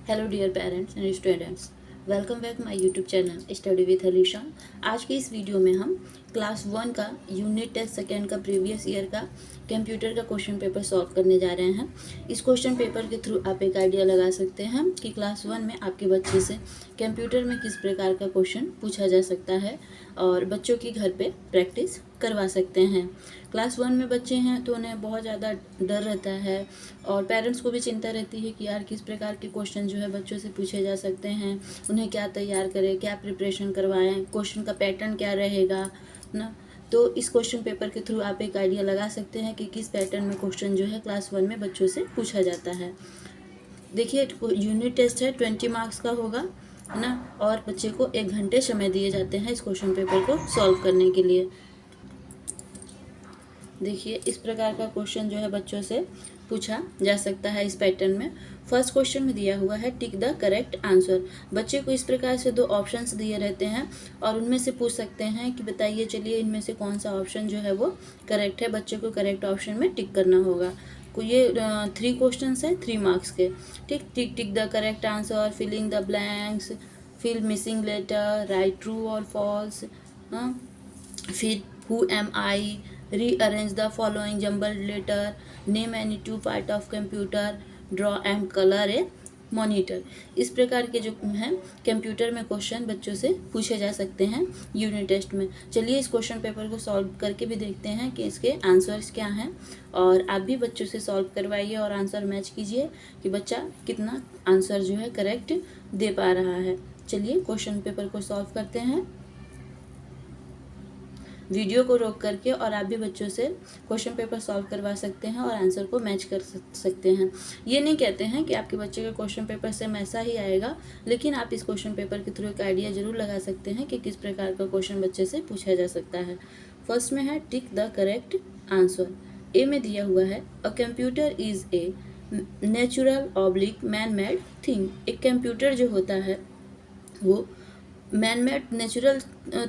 Hello dear parents and students, welcome back my YouTube channel study with Alisha. आज की इस वीडियो में हम क्लास 1 का यूनिट टेस्ट सेकेंड का प्रीवियस ईयर का कंप्यूटर का क्वेश्चन पेपर सॉल्व करने जा रहे हैं। इस क्वेश्चन पेपर के थ्रू आप एक आइडिया लगा सकते हैं कि क्लास 1 में आपके बच्चे से कंप्यूटर में किस प्रकार का क्वेश्चन पूछा जा सकता है और बच्चों की घर पे प्रैक्टिस करवा सकते हैं। क्लास 1 में बच्चे हैं तो उन्हें बहुत ज़्यादा डर रहता है और पेरेंट्स को भी चिंता रहती है कि यार किस प्रकार के क्वेश्चन जो है बच्चों से पूछे जा सकते हैं, उन्हें क्या तैयार करें, क्या प्रिपरेशन करवाएं, क्वेश्चन का पैटर्न क्या रहेगा ना। तो इस क्वेश्चन पेपर के थ्रू आप एक आइडिया लगा सकते हैं कि किस पैटर्न में क्वेश्चन जो है क्लास 1 में बच्चों से पूछा जाता है। देखिए, यूनिट टेस्ट है, 20 मार्क्स का होगा ना, और बच्चे को 1 घंटे समय दिए जाते हैं इस क्वेश्चन पेपर को सॉल्व करने के लिए। देखिए, इस प्रकार का क्वेश्चन जो है बच्चों से पूछा जा सकता है इस पैटर्न में। फर्स्ट क्वेश्चन में दिया हुआ है टिक द करेक्ट आंसर। बच्चे को इस प्रकार से 2 ऑप्शंस दिए रहते हैं और उनमें से पूछ सकते हैं कि बताइए चलिए इनमें से कौन सा ऑप्शन जो है वो करेक्ट है। बच्चे को करेक्ट ऑप्शन में टिक करना होगा। ये 3 क्वेश्चन है 3 मार्क्स के। ठीक, tick the correct answer, filling the blanks, fill missing letter, write true और फॉल्स, फिर who am I, rearrange the following jumbled letter, name any 2 part of computer, draw and color a monitor। इस प्रकार के जो हैं computer में question बच्चों से पूछे जा सकते हैं यूनिट टेस्ट में। चलिए इस क्वेश्चन पेपर को सॉल्व करके भी देखते हैं कि इसके आंसर्स क्या हैं, और आप भी बच्चों से सॉल्व करवाइए और आंसर मैच कीजिए कि बच्चा कितना आंसर जो है करेक्ट दे पा रहा है। चलिए क्वेश्चन पेपर को सॉल्व करते हैं वीडियो को रोक करके, और आप भी बच्चों से क्वेश्चन पेपर सॉल्व करवा सकते हैं और आंसर को मैच कर सकते हैं। ये नहीं कहते हैं कि आपके बच्चे का क्वेश्चन पेपर सेम ऐसा ही आएगा, लेकिन आप इस क्वेश्चन पेपर के थ्रू एक आइडिया जरूर लगा सकते हैं कि किस प्रकार का क्वेश्चन बच्चे से पूछा जा सकता है। फर्स्ट में है टिक द करेक्ट आंसर। ए में दिया हुआ है a computer is a natural oblique man made thing. एक कंप्यूटर जो होता है वो मैन मेड नेचुरल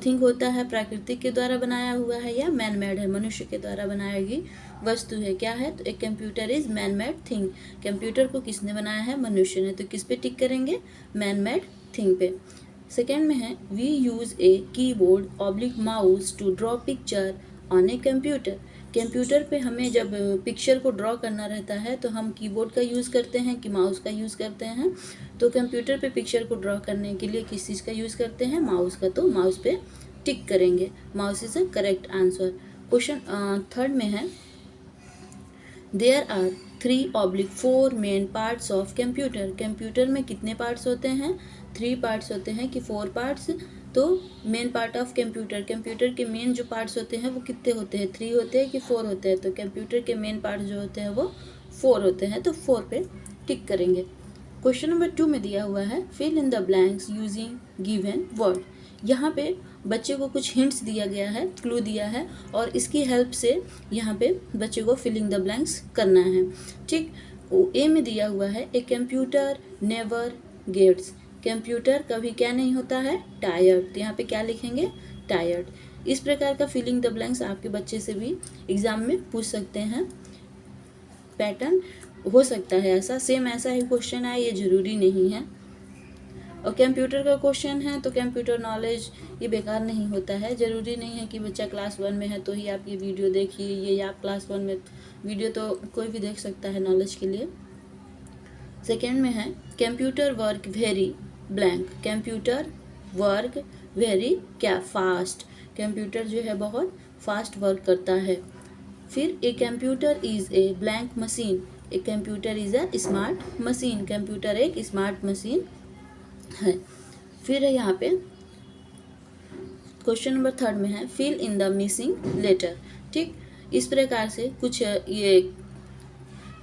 थिंग होता है, प्राकृतिक के द्वारा बनाया हुआ है, या मैन मेड है, मनुष्य के द्वारा बनाई गई वस्तु है। क्या है? तो एक computer is man made thing. Computer को किसने बनाया है? मनुष्य ने। तो किस पे टिक करेंगे? मैन मेड थिंग पे। सेकेंड में है we use a keyboard oblique mouse to draw picture on a computer. Computer पे हमें जब पिक्चर को ड्रॉ करना रहता है तो हम कीबोर्ड का यूज़ करते हैं कि माउस का यूज़ करते हैं। तो कंप्यूटर पे पिक्चर को ड्रॉ करने के लिए किस चीज़ का यूज़ करते हैं? माउस का। तो माउस पे टिक करेंगे। Mouse is a correct answer. Question third में है there are 3/4 main parts of computer. Computer में कितने पार्ट्स होते हैं? 3 पार्ट्स होते हैं कि 4 पार्ट्स। तो main part of computer, computer के मेन जो पार्ट्स होते हैं वो कितने होते हैं? 3 होते हैं कि 4 होते हैं? तो कंप्यूटर के मेन पार्ट्स जो होते हैं वो 4 होते हैं, तो 4 पे टिक करेंगे। क्वेश्चन नंबर 2 में दिया हुआ है fill in the blanks using given word. यहाँ पे बच्चे को कुछ हिंट्स दिया गया है, क्लू दिया है, और इसकी हेल्प से यहाँ पे बच्चे को फिलिंग द ब्लैंक्स करना है। ठीक, ए में दिया हुआ है a computer never gets. Computer कभी क्या नहीं होता है? टायर्ड। तो यहाँ पे क्या लिखेंगे? टायर्ड। इस प्रकार का फिलिंग द ब्लैंक्स आपके बच्चे से भी एग्जाम में पूछ सकते हैं। पैटर्न हो सकता है ऐसा, सेम ऐसा ही क्वेश्चन आए, ये जरूरी नहीं है। और कंप्यूटर का क्वेश्चन है तो कंप्यूटर नॉलेज ये बेकार नहीं होता है। ज़रूरी नहीं है कि बच्चा क्लास 1 में है तो ही आप ये वीडियो देखिए, ये आप क्लास 1 में वीडियो तो कोई भी देख सकता है नॉलेज के लिए। सेकेंड में है computer work very blank. Computer work very क्या? फास्ट। कंप्यूटर जो है बहुत फास्ट वर्क करता है। फिर a computer is a blank machine. A computer is a smart machine. Computer एक स्मार्ट मशीन है। फिर है यहाँ पे क्वेश्चन नंबर 3 में है fill in the missing letter. ठीक, इस प्रकार से कुछ ये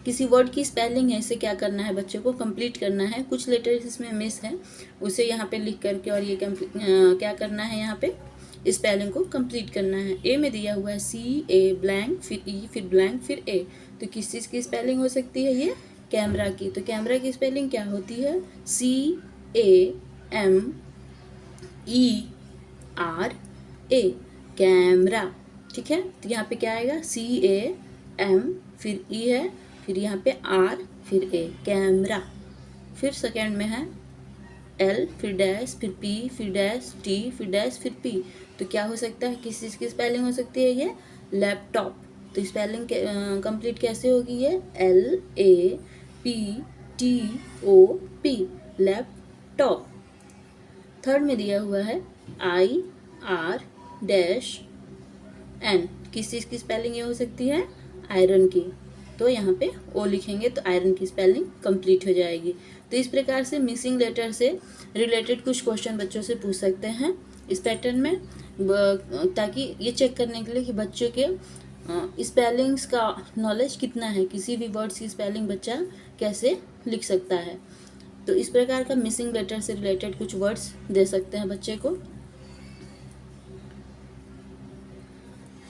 किसी वर्ड की स्पेलिंग है, इसे क्या करना है? बच्चे को कंप्लीट करना है। कुछ लेटर्स इसमें मिस है, उसे यहाँ पे लिख करके और ये क्या करना है? यहाँ पे स्पेलिंग को कंप्लीट करना है। ए में दिया हुआ है CA ब्लैंक, फिर E, फिर ब्लैंक, फिर A। तो किस चीज़ की स्पेलिंग हो सकती है? ये कैमरा की। तो कैमरा की स्पेलिंग क्या होती है? CAMERA, camera. ठीक है, तो यहाँ पे क्या आएगा? CAM, फिर E है, फिर यहाँ पे R, फिर A, कैमरा। फिर सेकेंड में है L, फिर डैश, फिर P, फिर डैश, T, फिर डैश, फिर P। तो क्या हो सकता है, किस चीज़ की स्पेलिंग हो सकती है ये, लैपटॉप। तो स्पेलिंग कंप्लीट कैसे होगी ये, LAPTOP, लैपटॉप। थर्ड में दिया हुआ है IRN, किस चीज़ की स्पेलिंग ये हो सकती है, आयरन की। तो यहाँ पे ओ लिखेंगे तो आयरन की स्पेलिंग कंप्लीट हो जाएगी। तो इस प्रकार से मिसिंग लेटर से रिलेटेड कुछ क्वेश्चन बच्चों से पूछ सकते हैं इस पैटर्न में, ताकि ये चेक करने के लिए कि बच्चों के स्पेलिंग्स का नॉलेज कितना है, किसी भी वर्ड्स की स्पेलिंग बच्चा कैसे लिख सकता है। तो इस प्रकार का मिसिंग लेटर से रिलेटेड कुछ वर्ड्स दे सकते हैं बच्चे को।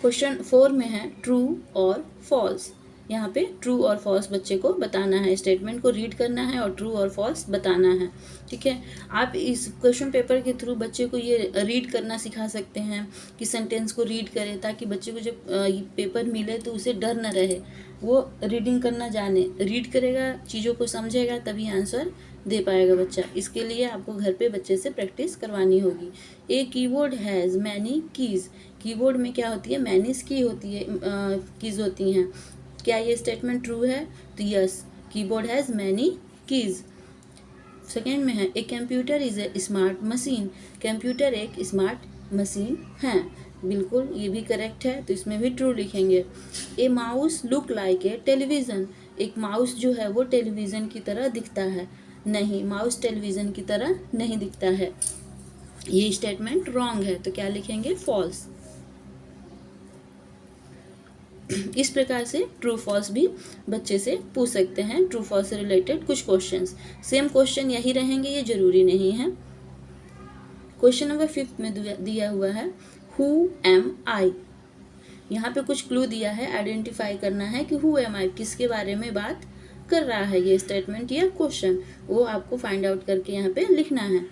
क्वेश्चन 4 में है ट्रू और फॉल्स। यहाँ पे ट्रू और फॉल्स बच्चे को बताना है, स्टेटमेंट को रीड करना है और ट्रू और फॉल्स बताना है। ठीक है, आप इस क्वेश्चन पेपर के थ्रू बच्चे को ये रीड करना सिखा सकते हैं कि सेंटेंस को रीड करे, ताकि बच्चे को जब पेपर मिले तो उसे डर न रहे, वो रीडिंग करना जाने। रीड करेगा, चीज़ों को समझेगा, तभी आंसर दे पाएगा बच्चा। इसके लिए आपको घर पे बच्चे से प्रैक्टिस करवानी होगी। A keyboard has many keys. Keyboard में क्या होती है, मैनीज की होती है, कीज़ होती हैं। क्या ये स्टेटमेंट ट्रू है, तो yes, keyboard has many keys. Second में है a computer is a smart machine. Computer एक स्मार्ट मशीन है, बिल्कुल ये भी करेक्ट है, तो इसमें भी ट्रू लिखेंगे। ए mouse look like a television. एक माउस जो है वो टेलीविज़न की तरह दिखता है, नहीं, माउस टेलीविज़न की तरह नहीं दिखता है, ये स्टेटमेंट रॉन्ग है, तो क्या लिखेंगे, फॉल्स। इस प्रकार से ट्रू फॉल्स भी बच्चे से पूछ सकते हैं, ट्रू फॉल्स से रिलेटेड कुछ क्वेश्चंस। सेम क्वेश्चन यही रहेंगे, ये जरूरी नहीं है। क्वेश्चन नंबर 5 में दिया हुआ है हु एम आई। यहाँ पे कुछ क्लू दिया है, आइडेंटिफाई करना है कि हु एम आई किसके बारे में बात कर रहा है, ये स्टेटमेंट या क्वेश्चन, वो आपको फाइंड आउट करके यहाँ पे लिखना है।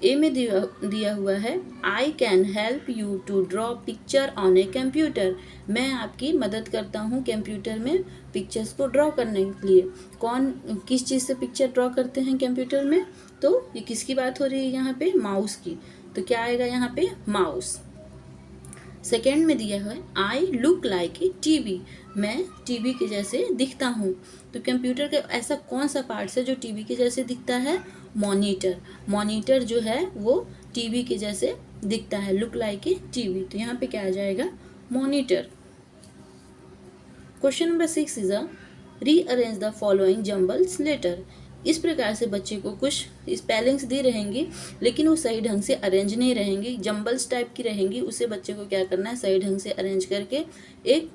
ए में दिया हुआ है I can help you to draw picture on a computer. मैं आपकी मदद करता हूँ कंप्यूटर में पिक्चर्स को ड्रॉ करने के लिए। कौन किस चीज़ से पिक्चर ड्रॉ करते हैं कंप्यूटर में, तो ये किसकी बात हो रही है यहाँ पे, माउस की, तो क्या आएगा यहाँ पे, माउस। सेकेंड में दिया है I look like a TV. मैं टीवी के जैसे दिखता हूँ। तो कंप्यूटर का ऐसा कौन सा पार्ट है जो टीवी के जैसे दिखता है, मॉनिटर। मॉनिटर जो है वो टीवी के जैसे दिखता है, लुक लाइक ए टीवी, तो यहाँ पे क्या आ जाएगा, monitor. Question number 6 is a rearrange the following jumbles letter. इस प्रकार से बच्चे को कुछ स्पेलिंग्स दी रहेंगी, लेकिन वो सही ढंग से अरेंज नहीं रहेंगी, जम्बल्स टाइप की रहेंगी। उसे बच्चे को क्या करना है, सही ढंग से अरेंज करके एक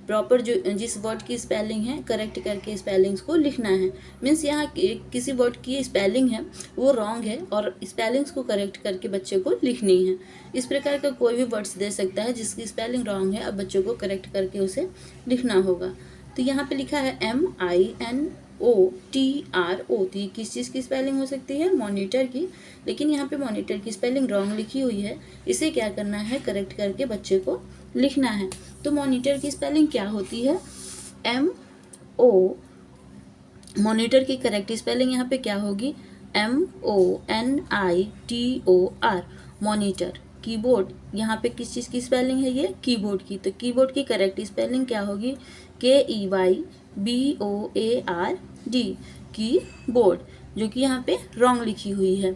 प्रॉपर जो जिस वर्ड की स्पेलिंग है करेक्ट करके स्पेलिंग्स को लिखना है। मीन्स यहाँ किसी वर्ड की स्पेलिंग है वो रॉन्ग है और स्पेलिंग्स को करेक्ट करके बच्चे को लिखनी है। इस प्रकार का कोई भी वर्ड्स दे सकता है जिसकी स्पेलिंग रॉन्ग है, अब बच्चों को करेक्ट करके उसे लिखना होगा। तो यहाँ पे लिखा है MINOTRO, तो ये किस चीज़ की स्पेलिंग हो सकती है, मॉनिटर की, लेकिन यहाँ पे मॉनिटर की स्पेलिंग रॉन्ग लिखी हुई है। इसे क्या करना है, करेक्ट करके बच्चे को लिखना है। तो मॉनिटर की स्पेलिंग क्या होती है, MO। मॉनिटर की करेक्ट स्पेलिंग यहाँ पे क्या होगी, MONITOR, मॉनिटर। कीबोर्ड, यहाँ पे किस चीज़ की स्पेलिंग है, ये कीबोर्ड की, तो कीबोर्ड की करेक्ट स्पेलिंग क्या होगी, KEYBOARD, कीबोर्ड, जो कि यहाँ पे रॉन्ग लिखी हुई है।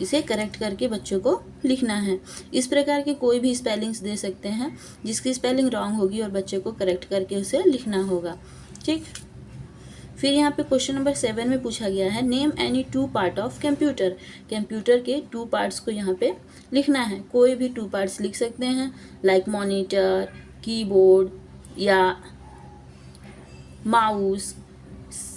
इसे करेक्ट करके बच्चों को लिखना है। इस प्रकार के कोई भी स्पेलिंग्स दे सकते हैं जिसकी स्पेलिंग रॉन्ग होगी और बच्चे को करेक्ट करके उसे लिखना होगा। ठीक, फिर यहाँ पे क्वेश्चन नंबर 7 में पूछा गया है name any 2 part of computer. Computer के 2 पार्ट्स को यहाँ पे लिखना है। कोई भी 2 पार्ट्स लिख सकते हैं, लाइक मॉनिटर, कीबोर्ड या माउस,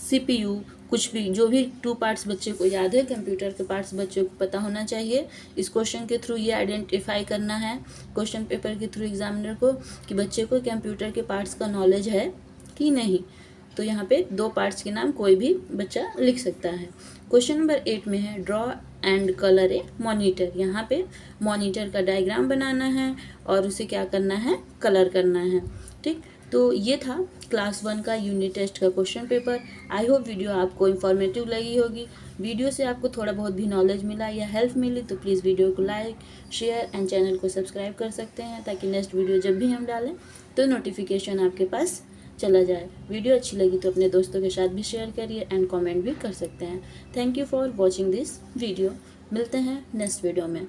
CPU, कुछ भी, जो भी 2 पार्ट्स बच्चे को याद है, कंप्यूटर के पार्ट्स बच्चे को पता होना चाहिए। इस क्वेश्चन के थ्रू ये आइडेंटिफाई करना है क्वेश्चन पेपर के थ्रू एग्जामिनर को कि बच्चे को कंप्यूटर के पार्ट्स का नॉलेज है कि नहीं। तो यहाँ पे 2 पार्ट्स के नाम कोई भी बच्चा लिख सकता है। क्वेश्चन नंबर 8 में है draw and colour A monitor. यहाँ पे मॉनिटर का डायग्राम बनाना है और उसे क्या करना है, कलर करना है। ठीक, तो ये था क्लास 1 का यूनिट टेस्ट का question paper. I hope video आपको इन्फॉर्मेटिव लगी होगी। वीडियो से आपको थोड़ा बहुत भी नॉलेज मिला या हेल्प मिली तो प्लीज़ वीडियो को लाइक, शेयर एंड चैनल को सब्सक्राइब कर सकते हैं, ताकि नेक्स्ट वीडियो जब भी हम डालें तो नोटिफिकेशन आपके पास चला जाए। वीडियो अच्छी लगी तो अपने दोस्तों के साथ भी शेयर करिए एंड कमेंट भी कर सकते हैं। Thank you for watching this video. मिलते हैं नेक्स्ट वीडियो में।